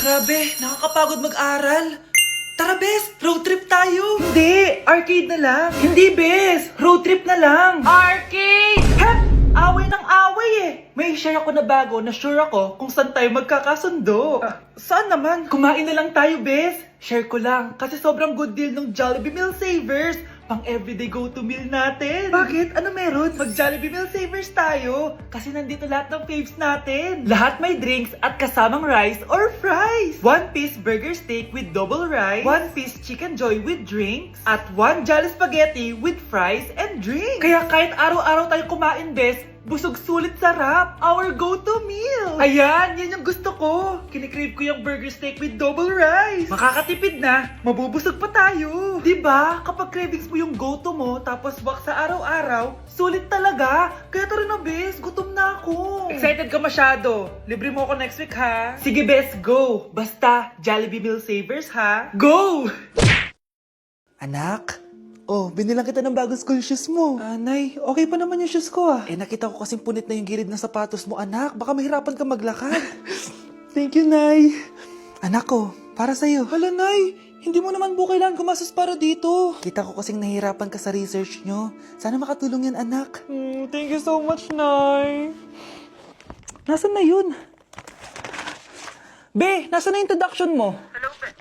Grabe, nakakapagod mag-aral. Tara, Bes, road trip tayo. Hindi, arcade na lang. Hindi, Bes, road trip na lang. Arcade! Hep! Away ng away eh. May share ako na bago na sure ako kung saan tayo magkakasundo. Saan naman? Kumain na lang tayo, Bes. Share ko lang kasi sobrang good deal ng Jollibee Meal Savers. Pang everyday go-to meal natin. Bakit? Ano meron? Mag-Jollibee Meal Savers tayo. Kasi nandito lahat ng faves natin. Lahat may drinks at kasamang rice or fries. 1-piece burger steak with double rice. 1-piece chicken joy with drinks. At 1 Jolly Spaghetti with fries and drinks. Kaya kahit araw-araw tayo kumain, Bes, busog sulit sarap. Our go-to meal. Ayan, yan yung gusto ko. Kinikrave ko yung burger steak with double rice. Makakatipid na, mabubusog pa tayo. Diba? Kapag cravings mo yung go-to mo, tapos wak sa araw-araw, sulit talaga. Kaya tara na, Bes, gutom na ako. Excited ka masyado. Libre mo ako next week, ha? Sige, Bes, go. Basta, Jollibee Meal Savers, ha? Go! Anak? Oh, binilang kita ng bagong school shoes mo. Nay, okay pa naman yung shoes ko ah. Nakita ko kasing punit na yung gilid ng sapatos mo, anak. Baka mahirapan ka maglakad. Thank you, Nay. Anak ko, para sa'yo. Hala, Nay. Hindi mo naman po kailangan gumastos para dito. Kita ko kasing nahihirapan ka sa research nyo. Sana makatulong yan, anak. Thank you so much, Nay. Nasaan na yun? Be, nasaan na introduction mo? Hello, Be.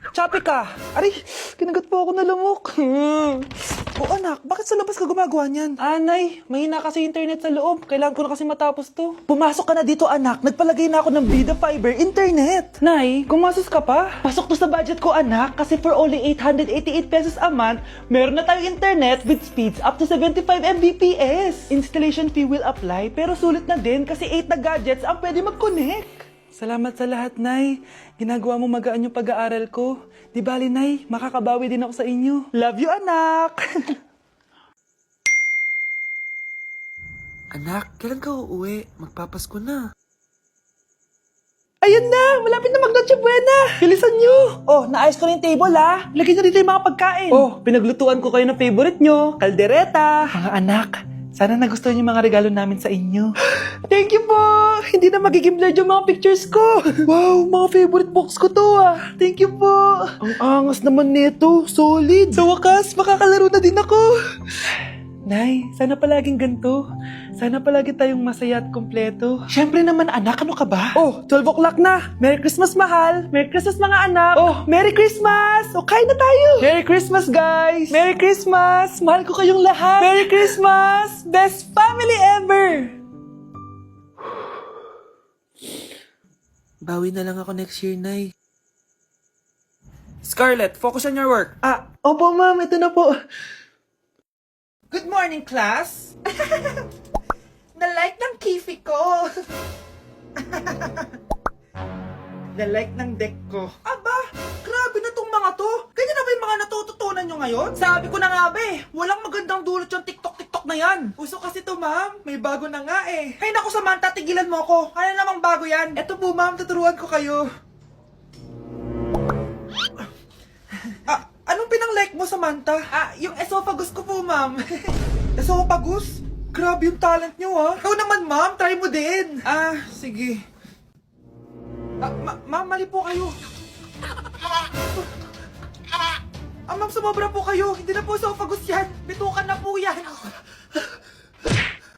Choppy ka! Aray, kinagat po ako na lumok. O anak, bakit sa labas ka gumagawa niyan? Nay, mahina kasi internet sa loob. Kailangan ko na kasi matapos to. Pumasok ka na dito, anak. Nagpalagay na ako ng Bida Fiber Internet. Nay, gumasos ka pa? Pasok to sa budget ko, anak. Kasi for only 888 pesos a month, meron na tayong internet with speeds up to 75 Mbps. Installation fee will apply, pero sulit na din kasi 8 na gadgets ang pwede mag-connect. Salamat sa lahat, Nay. Ginagawa mo magaan yung pag-aaral ko. Di bali, Nay, makakabawi din ako sa inyo. Love you, anak! Anak, kailan ka uuwi? Magpapasko na. Ayun na! Malapit na mag-Noche Buena! Bilisan nyo! Oh, naayos ko na yung table, ha? Lagyan nyo dito yung mga pagkain. Oh, pinaglutuan ko kayo ng favorite nyo. Kaldereta. Mga anak, sana nagustuhan yung mga regalo namin sa inyo. Thank you po! Hindi na magiging blurred yung mga pictures ko. Wow, mga favorite box ko to ah. Thank you po. Ang angas naman nito. Solid. Sa wakas, makakalaro na din ako. Nay, sana palaging ganito. Sana palagi tayong masaya at kompleto. Siyempre naman anak, ano ka ba? Oh, 12 o'clock na. Merry Christmas, mahal. Merry Christmas, mga anak. Oh, Merry Christmas. O, kain na tayo. Merry Christmas, guys. Merry Christmas. Mahal ko kayong lahat. Merry Christmas. Best family ever. Bawi na lang ako next year, Nay. Scarlett, focus on your work. Opo, ma'am. Ito na po. Good morning, class! Na-like ng kifi ko! Na-like ng deck ko. Aba! Grabe na tong mga to! Ganyan na ba yung mga natututunan nyo ngayon? Sabi ko na nga ba walang magandang dulot yung TikTok na yan. Uso kasi to, ma'am. May bago na nga eh. Ay naku, Samantha, tigilan mo ako. Ano namang bago yan? Eto po, ma'am, tuturuan ko kayo. Anong pinang-like mo, Samantha? Yung esophagus ko po, ma'am. Esophagus? Grabe yung talent nyo, ha? Ikaw naman, ma'am. Try mo din. Sige. Ma'am, mali po kayo. Ma'am, sumobra po kayo. Hindi na po esophagus yan. Bitukan na po yan.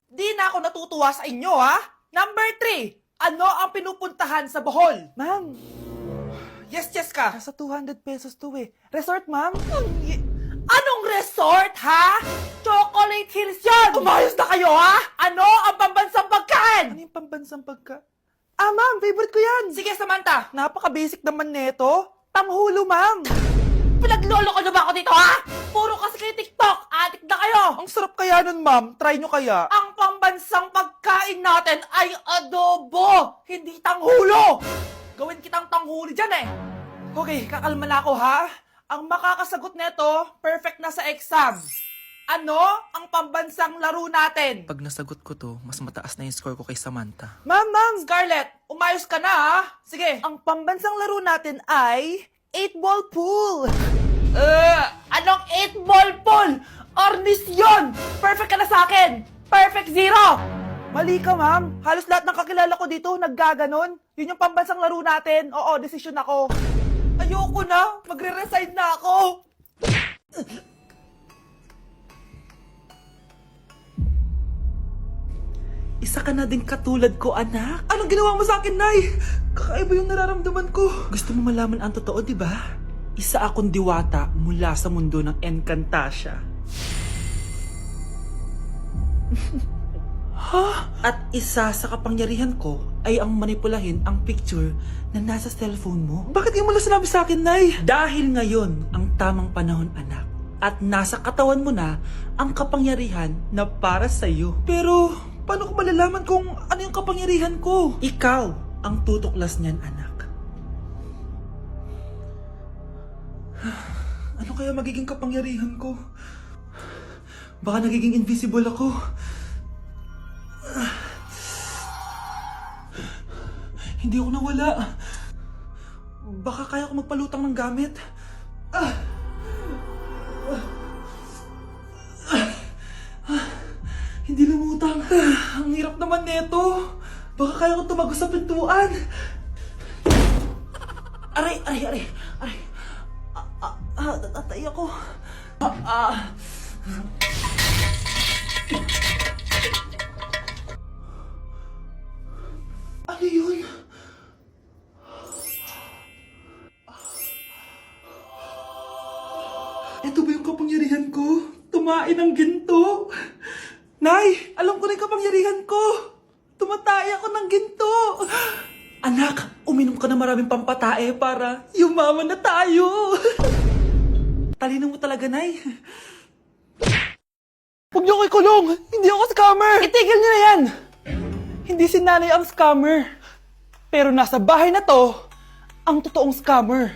Di na ako natutuwa sa inyo, ha? Number 3. Ano ang pinupuntahan sa Bohol? Ma'am. Yes ka. Nasa 200 pesos to eh. Resort, ma'am? Anong resort, ha? Chocolate Hills yun! Umayos na kayo, ha? Ano ang pambansang pagkain? Ano yung pambansang pagkain? Ma'am, favorite ko yan. Sige, Samantha. Napaka-basic naman neto. Tanghulo, ma'am. Pinaglolo ko na ba ako dito, ha? Puro kasi kayo TikTok. Addict na kayo. Ang sarap kaya nun, ma'am. Try nyo kaya. Ang pambansang pagkain natin ay adobo, hindi tanghulo. Gawin kitang tanghuli dyan eh. Okay, kakalma na ako ha. Ang makakasagot neto, perfect na sa exam. Ano ang pambansang laro natin? Pag nasagot ko to, mas mataas na yung score ko kay Samantha. Ma'am! Scarlett, umayos ka na ha. Sige, ang pambansang laro natin ay 8-ball pool. Anong 8-ball pool? Ornis yun! Perfect ka na sa akin. Perfect 0. Mali ka, ma'am. Halos lahat ng kakilala ko dito naggaganon. Yun yung pambansang laro natin. Oo, desisyon ako. Ayoko na. Magre-resign na ako. Isa ka na din katulad ko, anak. Anong ginawa mo sa akin, Nay? Kakaiba yung nararamdaman ko. Gusto mo malaman ang totoo, di ba? Isa akong diwata mula sa mundo ng Encantasia. Ha? At isa sa kapangyarihan ko ay ang manipulahin ang picture na nasa cellphone mo. Bakit di mo lang sinabi sa akin, Nay? Dahil ngayon ang tamang panahon, anak. At nasa katawan mo na ang kapangyarihan na para sa'yo. Pero paano ko malalaman kung ano yung kapangyarihan ko? Ikaw ang tutuklas niyan, anak. Ano kaya magiging kapangyarihan ko? Baka nagiging invisible ako. Hindi ako nawala. Baka kaya ko magpalutang ng gamit. Hindi lumutang. Ang hirap naman nito. Baka kaya ko tumagos sa pintuan. Aray, aray, aray. Aray. Natatay ako. Ano yun? Ito ba yung kapangyarihan ko? Tumain ng ginto? Nay, alam ko na yung kapangyarihan ko. Tumatay ako ng ginto. Anak, uminom ka na maraming pampatae para yumaman na tayo. Talino mo talaga, Nay. Huwag niyo ko ikulong! Hindi ako scammer! Itigil niyo na yan! Hindi si nanay ang scammer. Pero nasa bahay na to, ang totoong scammer.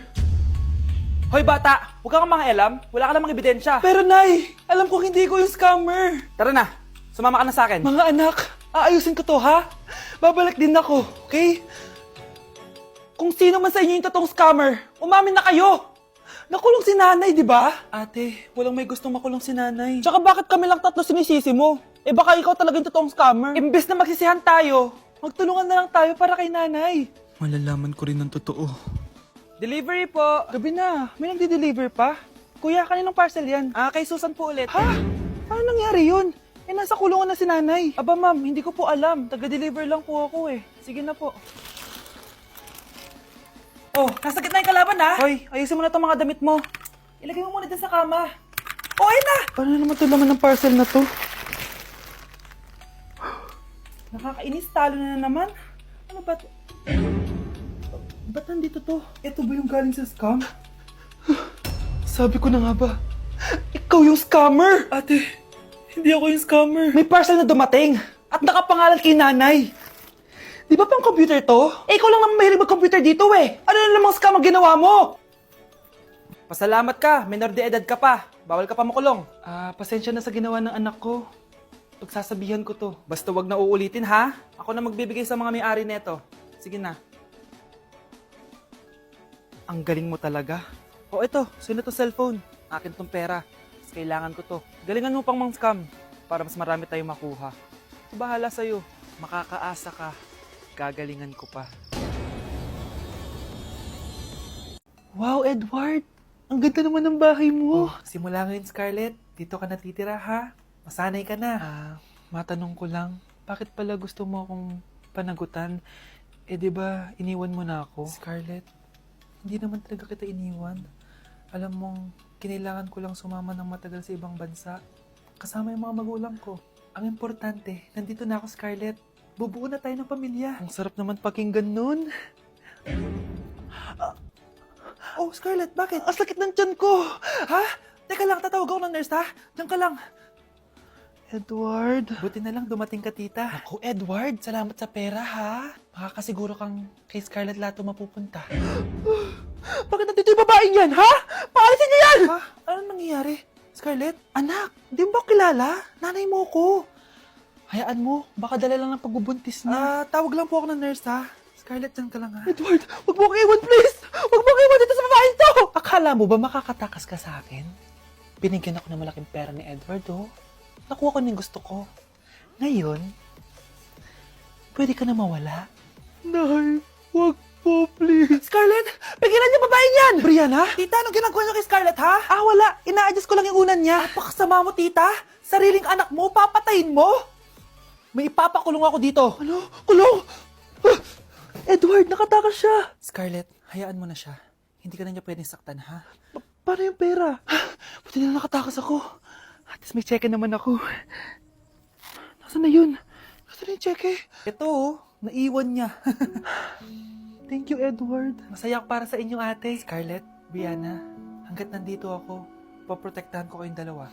Hoy bata, huwag kang mangialam. Wala ka namang ebidensya. Pero Nay, alam ko hindi ko yung scammer. Tara na, sumama ka na sa akin. Mga anak, aayusin ko to ha? Babalik din ako, okay? Kung sino man sa inyo yung totoong scammer, umamin na kayo! Nakulong si nanay, di ba? Ate, walang may gustong makulong si nanay. Tsaka bakit kami lang tatlo sinisisi mo? Eh baka ikaw talaga yung totoong scammer. Imbes na magsisihan tayo, magtulungan na lang tayo para kay nanay. Malalaman ko rin ang totoo. Delivery po. Gabi na, may nagde-deliver pa? Kuya, kaninong parcel yan? Kay Susan po ulit. Ha? Paano nangyari yun? Eh nasa kulungan na si nanay. Aba ma'am, hindi ko po alam. Taga-deliver lang po ako eh. Sige na po. Oh, nasa gitna yung kalaban ha? Hoy, ayusin mo na itong mga damit mo. Ilagay mo muna dyan sa kama. Oh, ayun na! Paano naman ito laman ng parcel na to? Nakakainis, talo na naman. Ano ba ito? Ba't nandito to? Ito ba yung galing sa scam? Sabi ko na nga ba, ikaw yung scammer! Ate, hindi ako yung scammer. May parcel na dumating at nakapangalan kay nanay. Di ba pang computer to? Eh, ikaw lang naman mahilig mag-computer dito eh. Ano na namang scam ang ginawa mo? Pasalamat ka, minor de edad ka pa. Bawal ka pa makulong. Pasensya na sa ginawa ng anak ko. Pagsasabihan ko to. Basta wag na uulitin ha. Ako na magbibigay sa mga may-ari neto. Sige na. Ang galing mo talaga. O ito, sino to cellphone? Akin tong pera. Mas kailangan ko to. Galingan mo pang mang-scam para mas marami tayong makuha. Bahala sa'yo. Makakaasa ka. Gagalingan ko pa. Wow, Edward! Ang ganda naman ng bahay mo. Simula ngayon, Scarlett. Dito ka natitira, ha? Masanay ka na. Matanong ko lang, bakit pala gusto mo akong panagutan? Eh, di ba iniwan mo na ako? Scarlett, hindi naman talaga kita iniwan. Alam mong, kinailangan ko lang sumama ng matagal sa ibang bansa. Kasama yung mga magulang ko. Ang importante, nandito na ako, Scarlett. Bubuo na tayo ng pamilya. Ang sarap naman pakinggan nun. Oh, Scarlett, bakit? Ang sakit ng tiyan ko. Ha? Teka lang, tatawag ako ng nurse, ha? Diyan ka lang. Edward. Buti na lang dumating ka, tita. Ako, Edward, salamat sa pera, ha? Makakasiguro kang kay Scarlett Lato mapupunta. Bakit nandito yung babaeng yan, ha? Paalisin niyo yan! Ha? Ano nangyayari? Scarlett? Anak, di mo ba kilala? Nanay mo ko. Hayaan mo, baka dala lang ng pagbubuntis niya. Tawag lang po ako ng nurse, ha? Scarlett, dyan ka lang, ha? Edward, wag mo akong iwan, please! Wag mo akong iwan dito sa babaeng to! Akala mo ba makakatakas ka sa akin? Binigyan ako ng malaking pera ni Edward, oh. Nakuha ko ng gusto ko. Ngayon, pwede ka na mawala. Nay, Wag po, please. Scarlett, pigilan niyo babae niyan! Brianna? Tita, anong ginagawa niyo kay Scarlett, ha? Wala. Ina-adjust ko lang yung unan niya. Napakasama mo, tita. Sariling anak mo, papatayin mo? May ipapakulong ako dito. Ano? Kulong? Edward, nakatakas siya. Scarlett, hayaan mo na siya. Hindi ka na niya pwedeng saktan, ha? Paano yung pera? Buti na nakatakas ako. At least may cheque naman ako. Nasaan na yun? Nasaan na yung cheque? Ito, naiwan niya. Thank you, Edward. Masaya ako para sa inyo, ate. Scarlett, Brianna, hanggat nandito ako, poprotektahan ko kayong dalawa.